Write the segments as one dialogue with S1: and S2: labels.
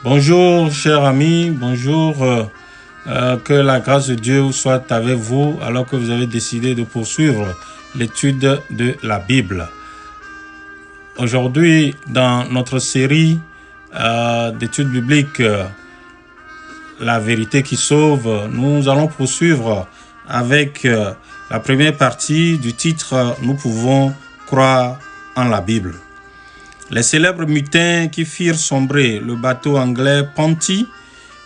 S1: Bonjour chers amis, bonjour, que la grâce de Dieu soit avec vous alors que vous avez décidé de poursuivre l'étude de la Bible. Aujourd'hui, dans notre série d'études bibliques, La vérité qui sauve, nous allons poursuivre avec la première partie du titre « Nous pouvons croire en la Bible ». Les célèbres mutins qui firent sombrer le bateau anglais Ponty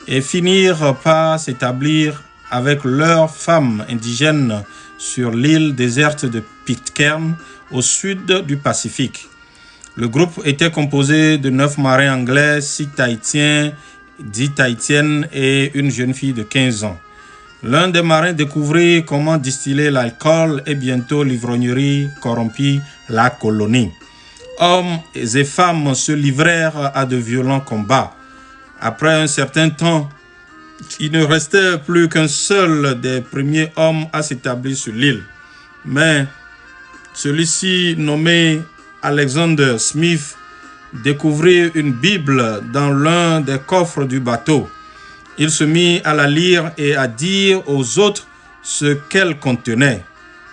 S1: et finirent par s'établir avec leurs femmes indigènes sur l'île déserte de Pitcairn au sud du Pacifique. Le groupe était composé de 9 marins anglais, 6 Tahitiens, 10 Tahitiennes et une jeune fille de 15 ans. L'un des marins découvrit comment distiller l'alcool et bientôt l'ivrognerie corrompit la colonie. Hommes et femmes se livrèrent à de violents combats. Après un certain temps, il ne restait plus qu'un seul des premiers hommes à s'établir sur l'île. Mais celui-ci, nommé Alexander Smith, découvrit une Bible dans l'un des coffres du bateau. Il se mit à la lire et à dire aux autres ce qu'elle contenait.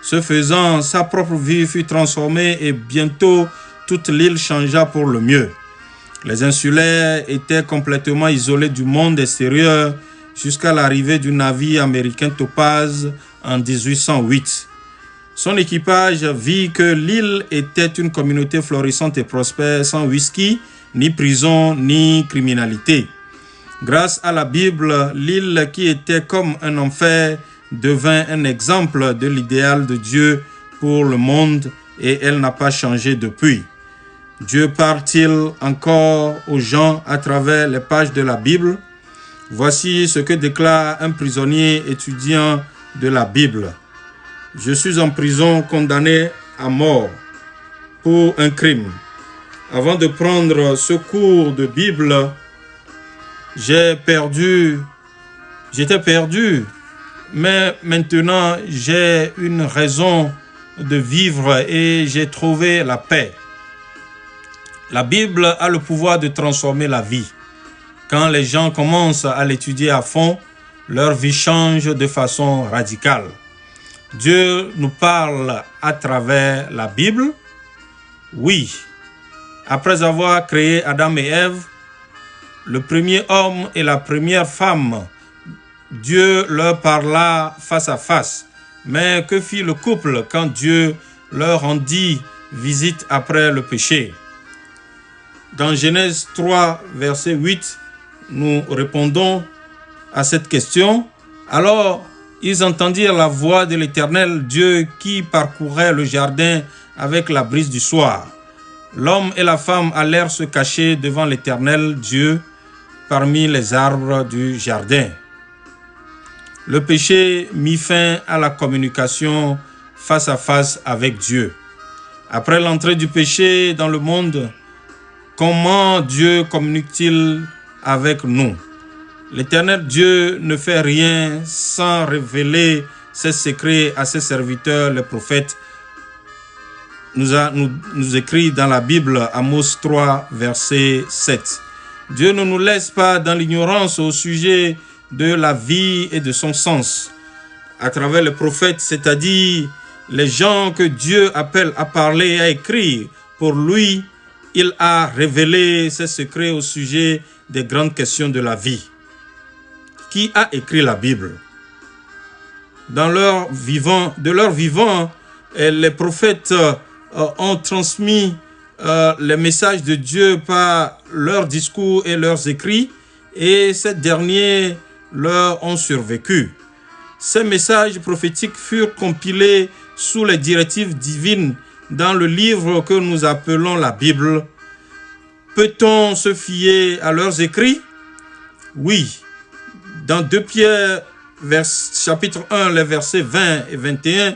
S1: Ce faisant, sa propre vie fut transformée et bientôt toute l'île changea pour le mieux. Les insulaires étaient complètement isolés du monde extérieur jusqu'à l'arrivée du navire américain Topaz en 1808. Son équipage vit que l'île était une communauté florissante et prospère, sans whisky, ni prison, ni criminalité. Grâce à la Bible, l'île qui était comme un enfer devint un exemple de l'idéal de Dieu pour le monde et elle n'a pas changé depuis. Dieu parle-t-il encore aux gens à travers les pages de la Bible? Voici ce que déclare un prisonnier étudiant de la Bible. Je suis en prison condamné à mort pour un crime. Avant de prendre ce cours de Bible, j'étais perdu, mais maintenant j'ai une raison de vivre et j'ai trouvé la paix. La Bible a le pouvoir de transformer la vie. Quand les gens commencent à l'étudier à fond, leur vie change de façon radicale. Dieu nous parle à travers la Bible? Oui. Après avoir créé Adam et Ève, le premier homme et la première femme, Dieu leur parla face à face. Mais que fit le couple quand Dieu leur rendit visite après le péché? Dans Genèse 3, verset 8, nous répondons à cette question. Alors, ils entendirent la voix de l'Éternel Dieu qui parcourait le jardin avec la brise du soir. L'homme et la femme allèrent se cacher devant l'Éternel Dieu parmi les arbres du jardin. Le péché mit fin à la communication face à face avec Dieu. Après l'entrée du péché dans le monde, comment Dieu communique-t-il avec nous? L'Éternel Dieu ne fait rien sans révéler ses secrets à ses serviteurs, les prophètes. Nous écrit dans la Bible, Amos 3, verset 7. Dieu ne nous laisse pas dans l'ignorance au sujet de la vie et de son sens. À travers les prophètes, c'est-à-dire les gens que Dieu appelle à parler et à écrire pour lui, il a révélé ses secrets au sujet des grandes questions de la vie. Qui a écrit la Bible? De leur vivant, les prophètes ont transmis les messages de Dieu par leurs discours et leurs écrits, et ces derniers leur ont survécu. Ces messages prophétiques furent compilés sous les directives divines dans le livre que nous appelons la Bible. Peut-on se fier à leurs écrits? Oui. Dans 2 Pierre, chapitre 1, les versets 20 et 21,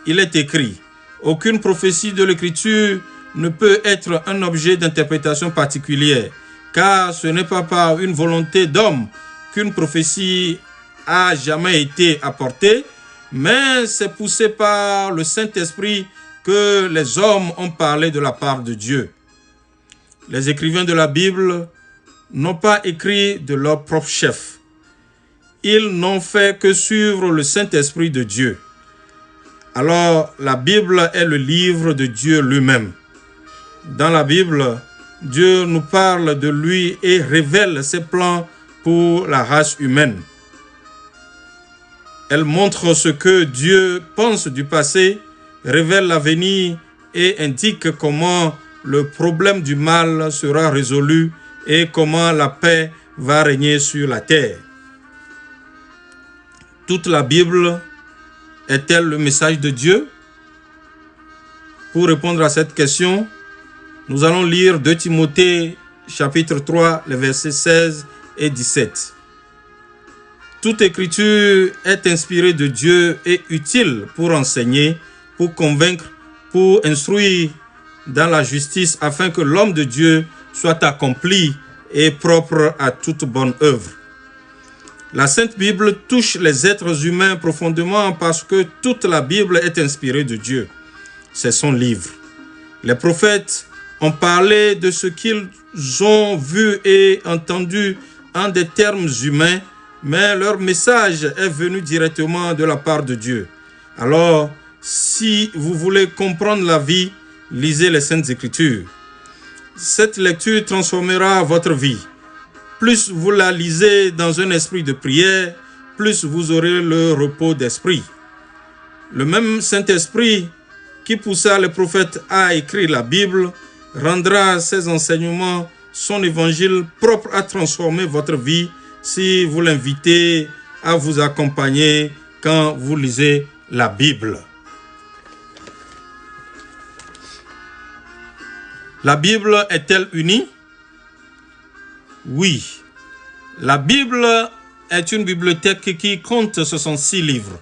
S1: il est écrit « Aucune prophétie de l'Écriture ne peut être un objet d'interprétation particulière, car ce n'est pas par une volonté d'homme qu'une prophétie a jamais été apportée, mais c'est poussé par le Saint-Esprit que les hommes ont parlé de la part de Dieu. » Les écrivains de la Bible n'ont pas écrit de leur propre chef. Ils n'ont fait que suivre le Saint-Esprit de Dieu. Alors, la Bible est le livre de Dieu lui-même. Dans la Bible, Dieu nous parle de lui et révèle ses plans pour la race humaine. Elle montre ce que Dieu pense du passé, révèle l'avenir et indique comment le problème du mal sera résolu et comment la paix va régner sur la terre. Toute la Bible est-elle le message de Dieu? Pour répondre à cette question, nous allons lire 2 Timothée chapitre 3, les versets 16 et 17. Toute écriture est inspirée de Dieu et utile pour enseigner, pour convaincre, pour instruire dans la justice, afin que l'homme de Dieu soit accompli et propre à toute bonne œuvre. La Sainte Bible touche les êtres humains profondément parce que toute la Bible est inspirée de Dieu. C'est son livre. Les prophètes ont parlé de ce qu'ils ont vu et entendu en des termes humains, mais leur message est venu directement de la part de Dieu. Alors, si vous voulez comprendre la vie, lisez les Saintes Écritures. Cette lecture transformera votre vie. Plus vous la lisez dans un esprit de prière, plus vous aurez le repos d'esprit. Le même Saint-Esprit qui poussa les prophètes à écrire la Bible rendra ses enseignements, son évangile propre à transformer votre vie si vous l'invitez à vous accompagner quand vous lisez la Bible. La Bible est-elle unie? Oui. La Bible est une bibliothèque qui compte 66 livres.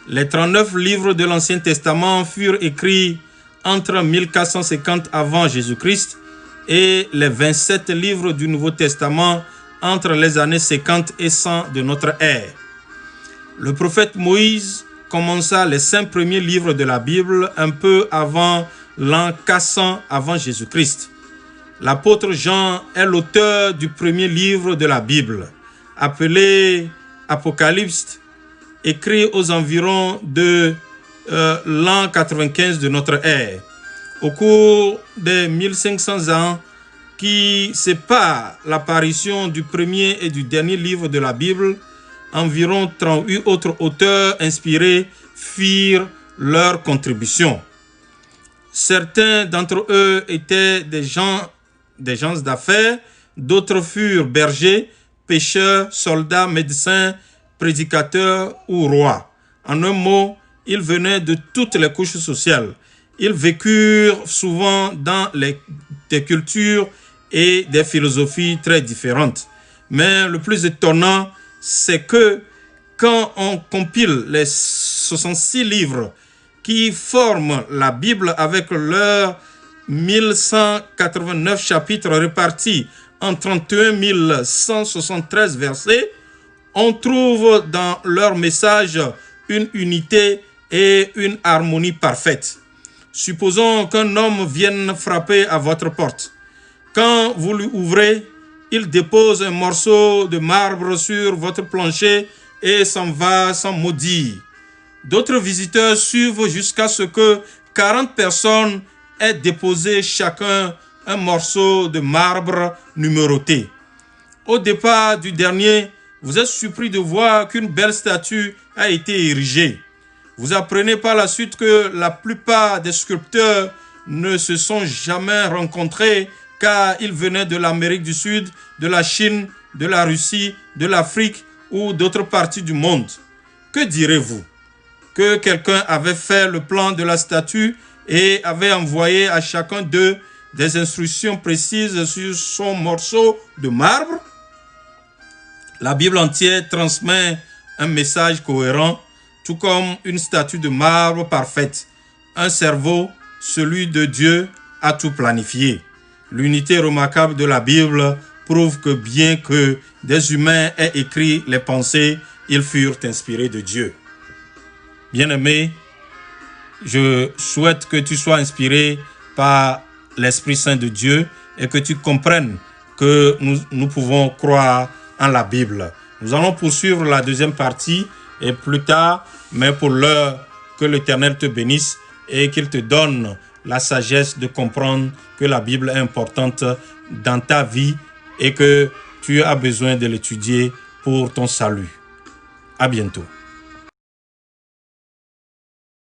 S1: Les 39 livres de l'Ancien Testament furent écrits entre 1450 avant Jésus-Christ et les 27 livres du Nouveau Testament entre les années 50 et 100 de notre ère. Le prophète Moïse commença les 5 premiers livres de la Bible un peu avant l'an 400 avant Jésus-Christ. L'apôtre Jean est l'auteur du premier livre de la Bible, appelé Apocalypse, écrit aux environs de l'an 95 de notre ère. Au cours des 1500 ans qui séparent l'apparition du premier et du dernier livre de la Bible, environ 38 autres auteurs inspirés firent leur contribution. Certains d'entre eux étaient des gens d'affaires, d'autres furent bergers, pêcheurs, soldats, médecins, prédicateurs ou rois. En un mot, ils venaient de toutes les couches sociales. Ils vécurent souvent dans des cultures et des philosophies très différentes. Mais le plus étonnant, c'est que quand on compile les 66 livres qui forment la Bible avec leurs 1189 chapitres répartis en 31 173 versets, on trouve dans leur message une unité et une harmonie parfaite. Supposons qu'un homme vienne frapper à votre porte. Quand vous lui ouvrez, il dépose un morceau de marbre sur votre plancher et s'en va sans mot dire. D'autres visiteurs suivent jusqu'à ce que 40 personnes aient déposé chacun un morceau de marbre numéroté. Au départ du dernier, vous êtes surpris de voir qu'une belle statue a été érigée. Vous apprenez par la suite que la plupart des sculpteurs ne se sont jamais rencontrés car ils venaient de l'Amérique du Sud, de la Chine, de la Russie, de l'Afrique ou d'autres parties du monde. Que direz-vous? Que quelqu'un avait fait le plan de la statue et avait envoyé à chacun d'eux des instructions précises sur son morceau de marbre? La Bible entière transmet un message cohérent, tout comme une statue de marbre parfaite. Un cerveau, celui de Dieu, a tout planifié. L'unité remarquable de la Bible prouve que bien que des humains aient écrit les pensées, ils furent inspirés de Dieu. Bien-aimé, je souhaite que tu sois inspiré par l'Esprit Saint de Dieu et que tu comprennes que nous pouvons croire en la Bible. Nous allons poursuivre la deuxième partie et plus tard, mais pour l'heure, que l'Éternel te bénisse et qu'il te donne la sagesse de comprendre que la Bible est importante dans ta vie et que tu as besoin de l'étudier pour ton salut. À bientôt.